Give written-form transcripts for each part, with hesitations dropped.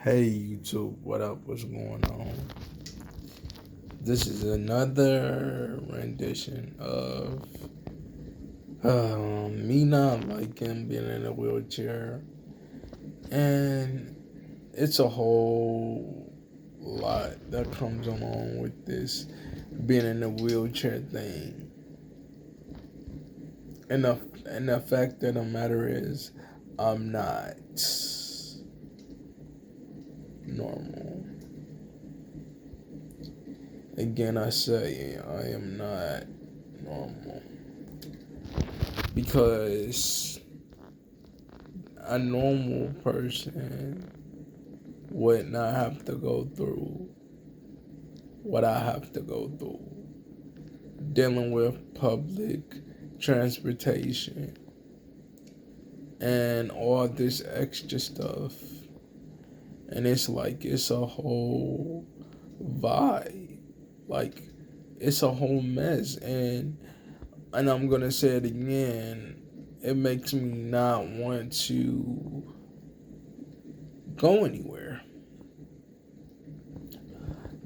Hey YouTube, what up? What's going on? This is another rendition of me not liking being in a wheelchair, and it's a whole lot that comes along with this being in a wheelchair thing. And the fact of the matter is, I'm not normal. Again, I say I am not normal because a normal person would not have to go through what I have to go through, dealing with public transportation and all this extra stuff. And it's a whole vibe. Like, it's a whole mess. And I'm gonna say it again, it makes me not want to go anywhere.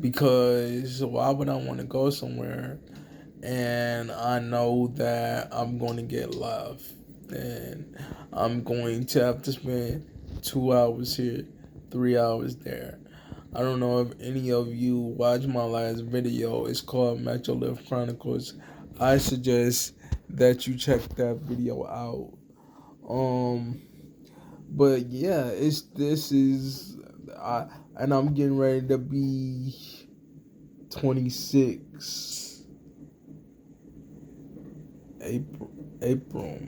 Because why would I want to go somewhere and I know that I'm going to get left and I'm going to have to spend 2 hours here, 3 hours there? I don't know if any of you watched my last video. It's called Metro Lift Chronicles. I suggest that you check that video out. But yeah, it's this is I and I'm getting ready to be 26 April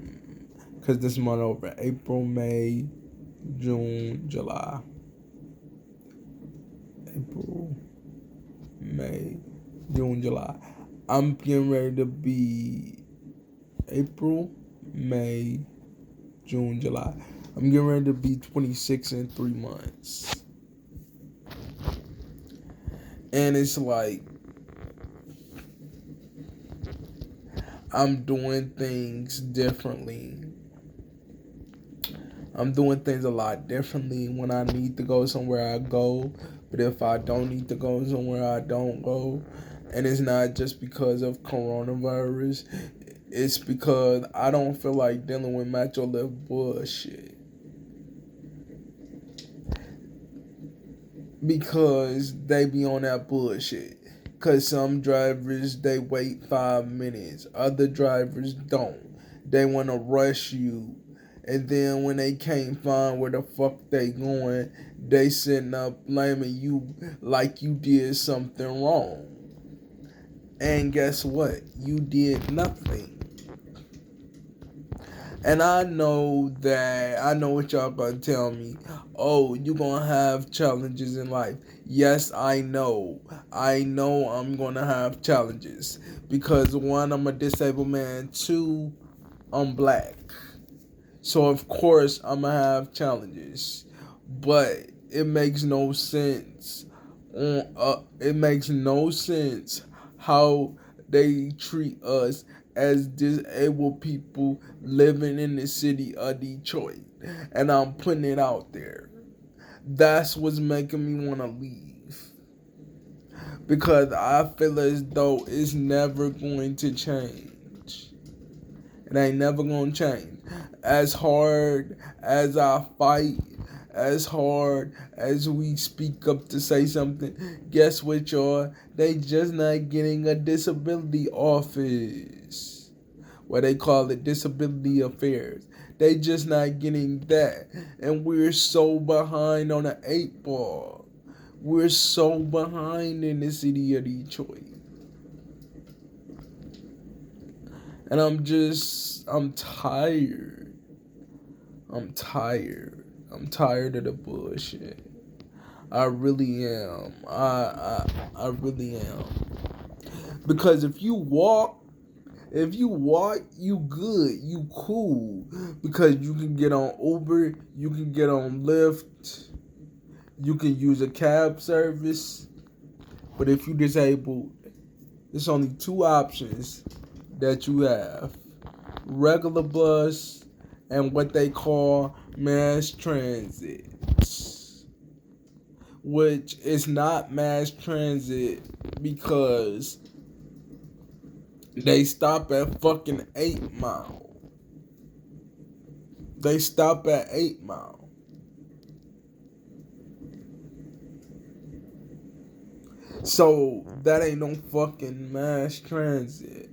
because this month over April, May, June, July. April, May, June, July. I'm getting ready to be April, May, June, July. I'm getting ready to be 26 in 3 months. And it's like I'm doing things differently. I'm doing things a lot differently. When I need to go somewhere, I go. But if I don't need to go somewhere, I don't go. And it's not just because of coronavirus. It's because I don't feel like dealing with Metro Lift bullshit. Because they be on that bullshit. Because some drivers, they wait 5 minutes. Other drivers don't. They want to rush you. And then when they can't find where the fuck they going, they sitting up blaming you like you did something wrong. And guess what? You did nothing. And I know what y'all gonna tell me. Oh, you gonna have challenges in life. Yes, I know. I know I'm gonna have challenges. Because one, I'm a disabled man. Two, I'm black. So of course I'm gonna have challenges. But it makes no sense. It makes no sense how they treat us as disabled people living in the city of Detroit. And I'm putting it out there. That's what's making me want to leave. Because I feel as though it's never going to change. It ain't never going to change. As hard as I fight, as hard as we speak up to say something, guess what, y'all? They just not getting a disability office. What they call it, disability affairs. They just not getting that. And we're so behind on the 8 ball. We're so behind in the city of Detroit. And I'm tired. I'm tired. I'm tired of the bullshit. I really am. I really am. Because if you walk, you good, you cool. Because you can get on Uber, you can get on Lyft, you can use a cab service. But if you disabled, there's only two options that you have: regular bus and what they call mass transit. which is not mass transit because they stop at fucking 8 Mile. They stop at 8 Mile. So that ain't no fucking mass transit.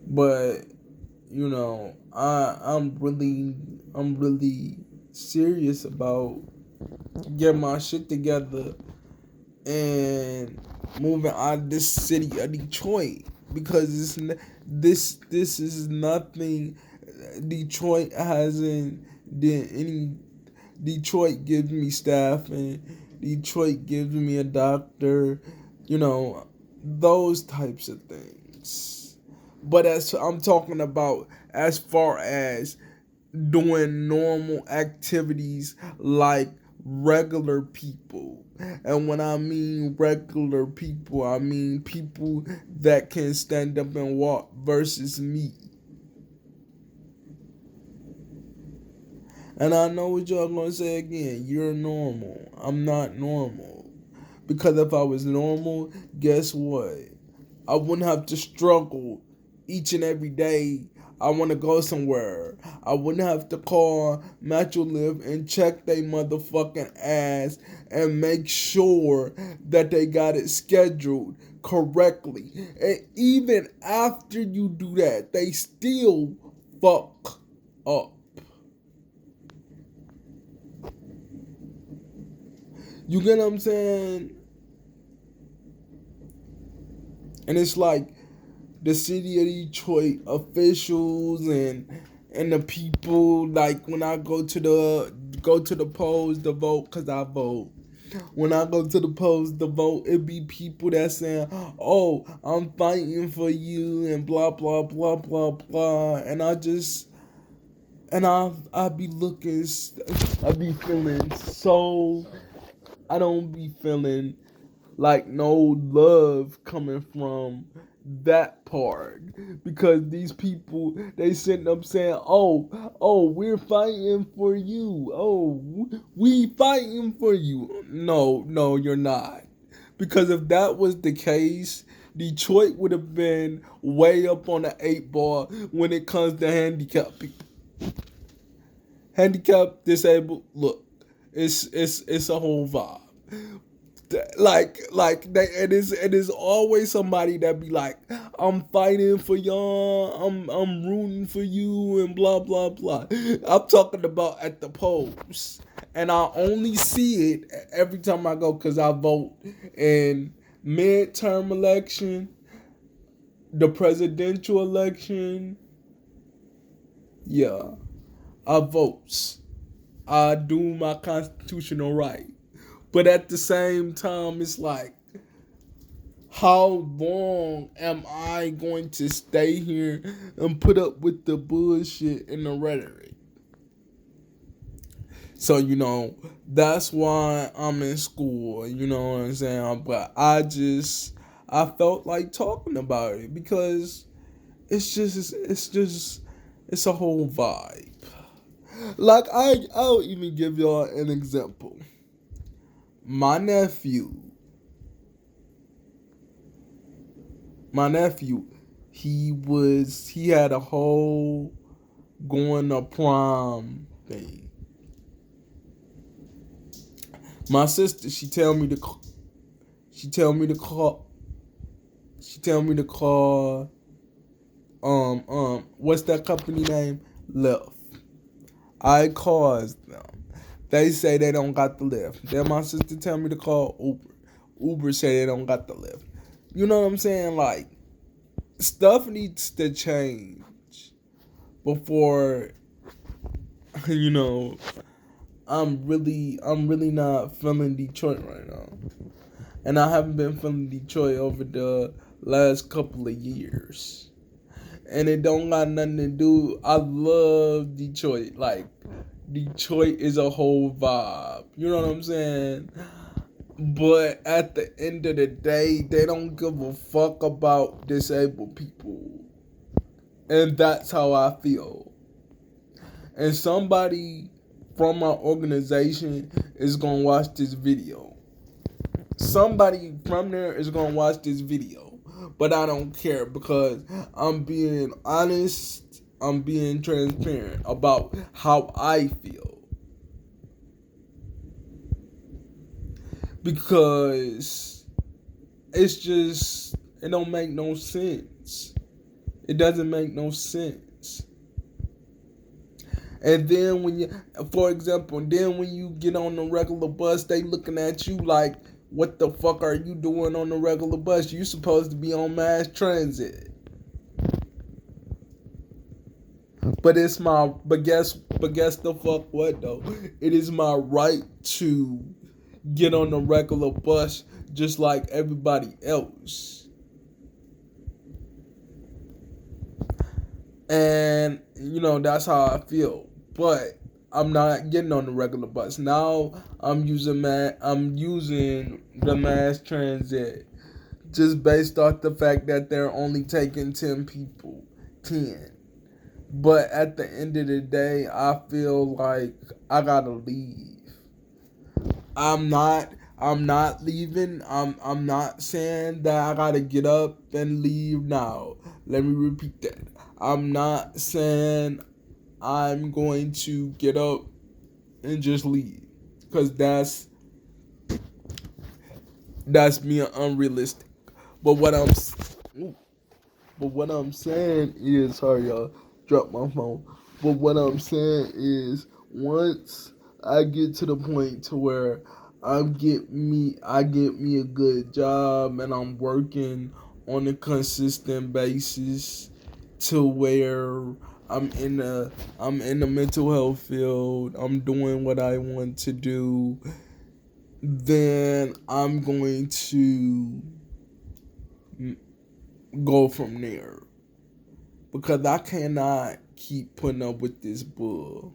But you know, I'm really serious about getting my shit together and moving out of this city of Detroit because this is nothing. Detroit hasn't did any. Detroit gives me staff and Detroit gives me a doctor, you know, those types of things. But as I'm talking about as far as doing normal activities like regular people. And when I mean regular people, I mean people that can stand up and walk versus me. And I know what y'all gonna say again. You're normal. I'm not normal. Because if I was normal, guess what? I wouldn't have to struggle each and every day. I want to go somewhere. I wouldn't have to call Metrolift and check they motherfucking ass and make sure that they got it scheduled correctly. And even after you do that, they still fuck up. You get what I'm saying? And it's like the city of Detroit officials and the people, like when I go to the polls to vote, cause I vote. When I go to the polls to vote, it be people that saying, "Oh, I'm fighting for you," and blah blah blah blah blah, and I be looking, I be feeling so. I don't be feeling like no love coming from that part because these people they sitting up saying, "Oh, we're fighting for you. Oh, we fighting for you." No, you're not. Because if that was the case, Detroit would have been way up on the 8 ball when it comes to handicapped people. Handicapped, disabled, look, it's a whole vibe. Like they, it is always somebody that be like, I'm fighting for y'all, I'm rooting for you and blah blah blah. I'm talking about at the polls, and I only see it every time I go because I vote in midterm election, the presidential election. Yeah, I votes. I do my constitutional right. But at the same time, it's like, how long am I going to stay here and put up with the bullshit and the rhetoric? So, you know, that's why I'm in school, you know what I'm saying? But I felt like talking about it because it's a whole vibe. Like, I'll even give y'all an example. My nephew, he had a whole going to prom thing. My sister, she tell me to call, what's that company name? Lyft. I calls them. They say they don't got the lift. Then my sister tell me to call Uber. Uber say they don't got the lift. You know what I'm saying? Like, stuff needs to change before, you know, I'm really not feeling Detroit right now. And I haven't been feeling Detroit over the last couple of years. And it don't got nothing to do. I love Detroit. Like, Detroit is a whole vibe. You know what I'm saying? But at the end of the day, they don't give a fuck about disabled people. And that's how I feel. And somebody from my organization is gonna watch this video. Somebody from there is gonna watch this video, but I don't care because I'm being honest. I'm being transparent about how I feel because it don't make no sense. It doesn't make no sense. And then for example, then when you get on the regular bus, they looking at you like, what the fuck are you doing on the regular bus? You supposed to be on mass transit. But guess the fuck what though? It is my right to get on the regular bus just like everybody else. And that's how I feel. But I'm not getting on the regular bus. Now I'm using the mass transit just based off the fact that they're only taking 10 people. 10. But at the end of the day, I feel like I gotta leave. I'm not leaving. I'm not saying that I gotta get up and leave now. Let me repeat that. I'm not saying I'm going to get up and just leave, because that's being unrealistic. But what I'm saying is, sorry y'all, dropped my phone. But what I'm saying is, once I get to the point to where I get me a good job and I'm working on a consistent basis to where I'm in the mental health field, I'm doing what I want to do, then I'm going to go from there. Because I cannot keep putting up with this bull.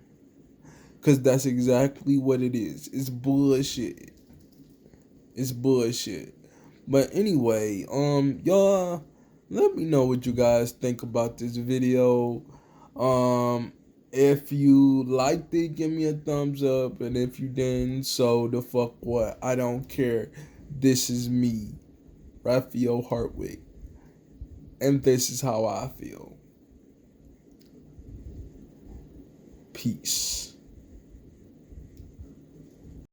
Because that's exactly what it is. It's bullshit. It's bullshit. But anyway, y'all, let me know what you guys think about this video. If you liked it, give me a thumbs up. And if you didn't, so the fuck what? I don't care. This is me, Raphael Hartwick. And this is how I feel. Peace.